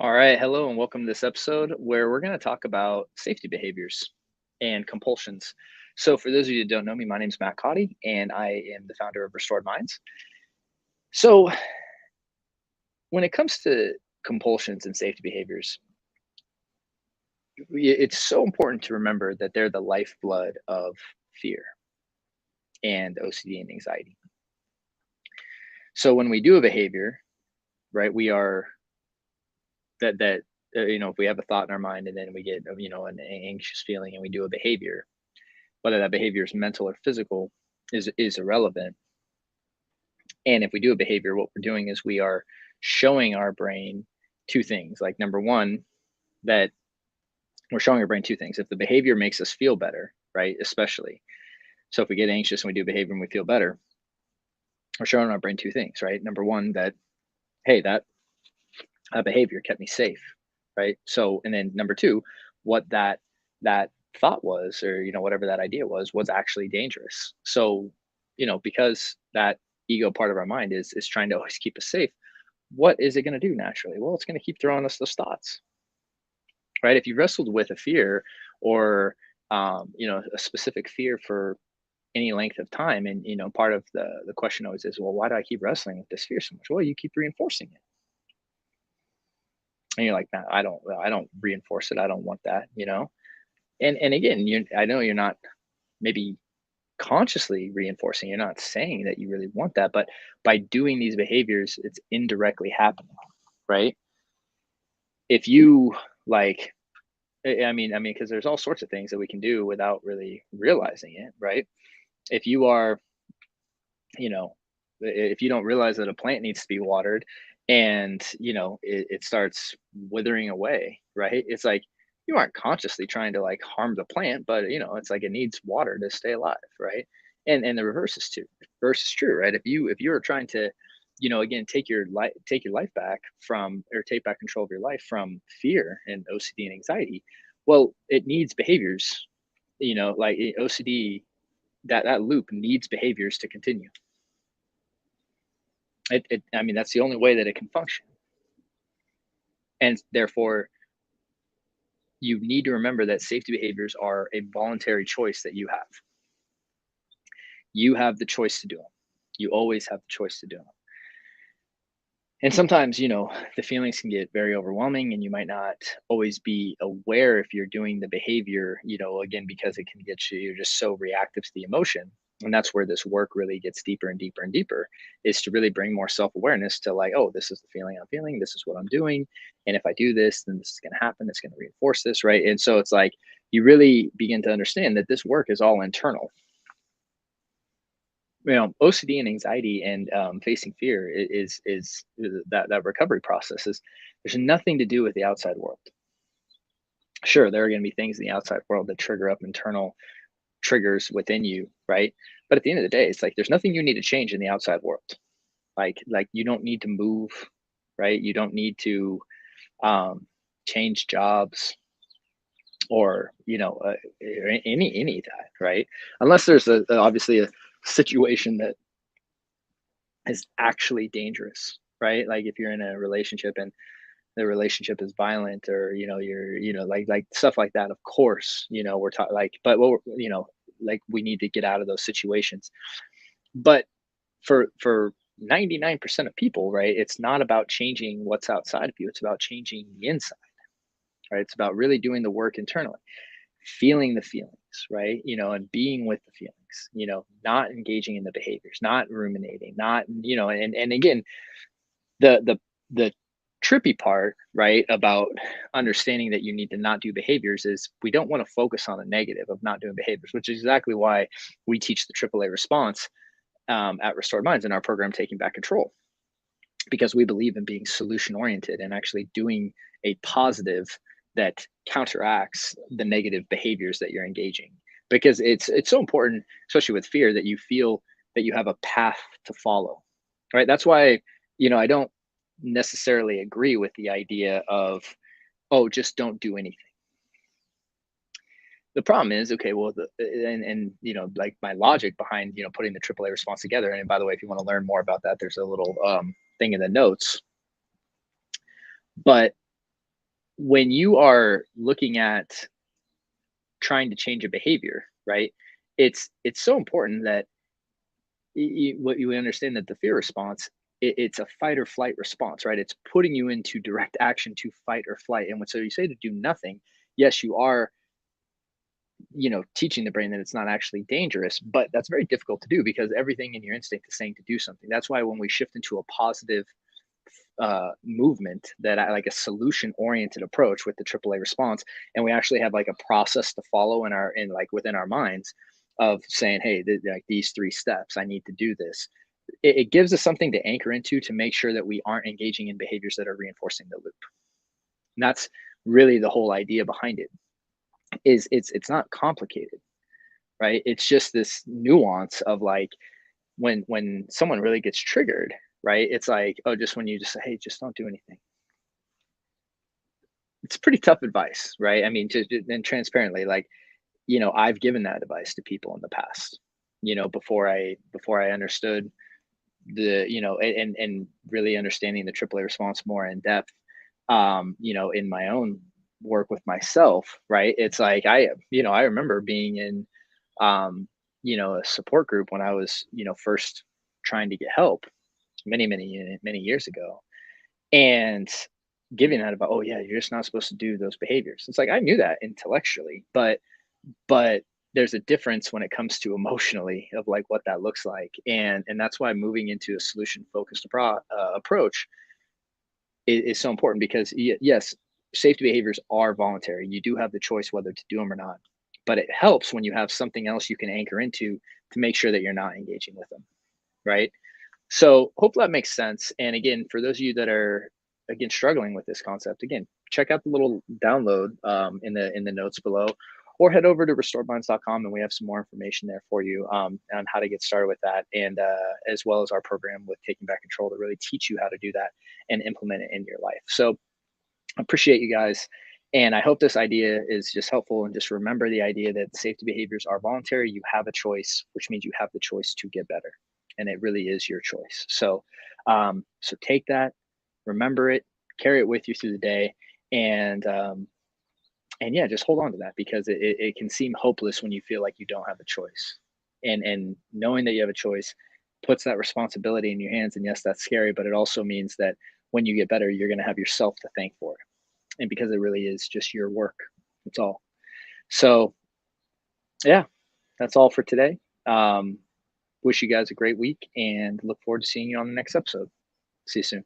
All right, hello and welcome to this episode where we're going to talk about safety behaviors and compulsions. So, for those of you who don't know me, my name is Matt Cotty, and I am the founder of Restored Minds. So, when it comes to compulsions and safety behaviors, it's so important to remember that they're the lifeblood of fear and OCD and anxiety. So, when we do a behavior, right, we are that if we have a thought in our mind and then we get an anxious feeling and we do a behavior, whether that behavior is mental or physical is irrelevant. And if we do a behavior, what we're doing is we are showing our brain two things. Like number one, that we're showing our brain two things. If the behavior makes us feel better, right? Especially. So if we get anxious and we do behavior and we feel better, we're showing our brain two things, right? Number one, that hey, that behavior kept me safe, right? So and then number two, what that thought was, or whatever that idea was actually dangerous. So because that ego part of our mind is trying to always keep us safe, what is it going to do naturally? Well, it's going to keep throwing us those thoughts, right? If you wrestled with a fear or a specific fear for any length of time, and part of the question always is, well, why do I keep wrestling with this fear so much? Well, you keep reinforcing it, and you're like, nah, I don't reinforce it. I don't want that, and again, I know you're not maybe consciously reinforcing. You're not saying that you really want that, but by doing these behaviors, it's indirectly happening, right? If you like, I mean, because there's all sorts of things that we can do without really realizing it, right? If you are, you know, if you don't realize that a plant needs to be watered and, it starts withering away, right? It's like you aren't consciously trying to like harm the plant, but it's like it needs water to stay alive, right? And the reverse is true, right? If you're trying to, again, take your life back from, or take back control of your life from fear and OCD and anxiety, well, it needs behaviors, like OCD, that loop needs behaviors to continue. I mean, that's the only way that it can function. And therefore, you need to remember that safety behaviors are a voluntary choice that you have. You have the choice to do them. You always have the choice to do them. And sometimes, the feelings can get very overwhelming and you might not always be aware if you're doing the behavior, again, because it can get you, you're just so reactive to the emotion. And that's where this work really gets deeper and deeper and deeper, is to really bring more self-awareness to like, oh, this is the feeling I'm feeling. This is what I'm doing. And if I do this, then this is going to happen. It's going to reinforce this. Right. And so it's like, you really begin to understand that this work is all internal. OCD and anxiety and facing fear is that recovery process is, there's nothing to do with the outside world. Sure, there are going to be things in the outside world that trigger up internal triggers within you, right? But at the end of the day, it's like there's nothing you need to change in the outside world. Like you don't need to move, right? You don't need to um, change jobs or any of that, right? Unless there's obviously a situation that is actually dangerous, right? Like if you're in a relationship and the relationship is violent, or you're like stuff like that, of course, we're talking like, but what like we need to get out of those situations. But for 99% of people, right, it's not about changing what's outside of you, it's about changing the inside, right? It's about really doing the work internally, feeling the feelings, right? And being with the feelings, not engaging in the behaviors, not ruminating, not, and again, the trippy part, right, about understanding that you need to not do behaviors is we don't want to focus on the negative of not doing behaviors, which is exactly why we teach the AAA response at Restored Minds in our program, Taking Back Control, because we believe in being solution oriented and actually doing a positive that counteracts the negative behaviors that you're engaging. Because it's so important, especially with fear, that you feel that you have a path to follow, right? That's why I don't necessarily agree with the idea of, oh, just don't do anything. The problem is, okay, well, and like my logic behind putting the AAA response together. And by the way, if you want to learn more about that, there's a little thing in the notes. But when you are looking at trying to change a behavior, right? It's so important that what you understand that the fear response, it's a fight or flight response, right? It's putting you into direct action to fight or flight. And when so you say to do nothing, yes, you are, teaching the brain that it's not actually dangerous, but that's very difficult to do because everything in your instinct is saying to do something. That's why when we shift into a positive movement, that I like a solution oriented approach with the AAA response, and we actually have like a process to follow in like within our minds of saying, hey, like these three steps, I need to do this. It gives us something to anchor into to make sure that we aren't engaging in behaviors that are reinforcing the loop. And that's really the whole idea behind it. Is it's not complicated, right? It's just this nuance of like when someone really gets triggered, right? It's like, oh, just when you just say, hey, just don't do anything. It's pretty tough advice, right? I mean, and transparently, like, I've given that advice to people in the past, before I understood and really understanding the AAA response more in depth, in my own work with myself, right? It's like I remember being in, a support group when I was, first trying to get help many years ago, and giving that about, oh yeah, you're just not supposed to do those behaviors. It's like I knew that intellectually, but there's a difference when it comes to emotionally of like what that looks like, and that's why moving into a solution focused approach is so important because yes, safety behaviors are voluntary. You do have the choice whether to do them or not, but it helps when you have something else you can anchor into to make sure that you're not engaging with them, right? So hopefully that makes sense. And again, for those of you that are again struggling with this concept, again, check out the little download in the notes below, or head over to restoredminds.com and we have some more information there for you on how to get started with that, and as well as our program with Taking Back Control to really teach you how to do that and implement it in your life. So appreciate you guys. And I hope this idea is just helpful. And just remember the idea that safety behaviors are voluntary. You have a choice, which means you have the choice to get better. And it really is your choice. So take that, remember it, carry it with you through the day. And yeah, just hold on to that because it can seem hopeless when you feel like you don't have a choice. And knowing that you have a choice puts that responsibility in your hands. And yes, that's scary, but it also means that when you get better, you're going to have yourself to thank for it, and because it really is just your work. That's all. So yeah, that's all for today. Wish you guys a great week and look forward to seeing you on the next episode. See you soon.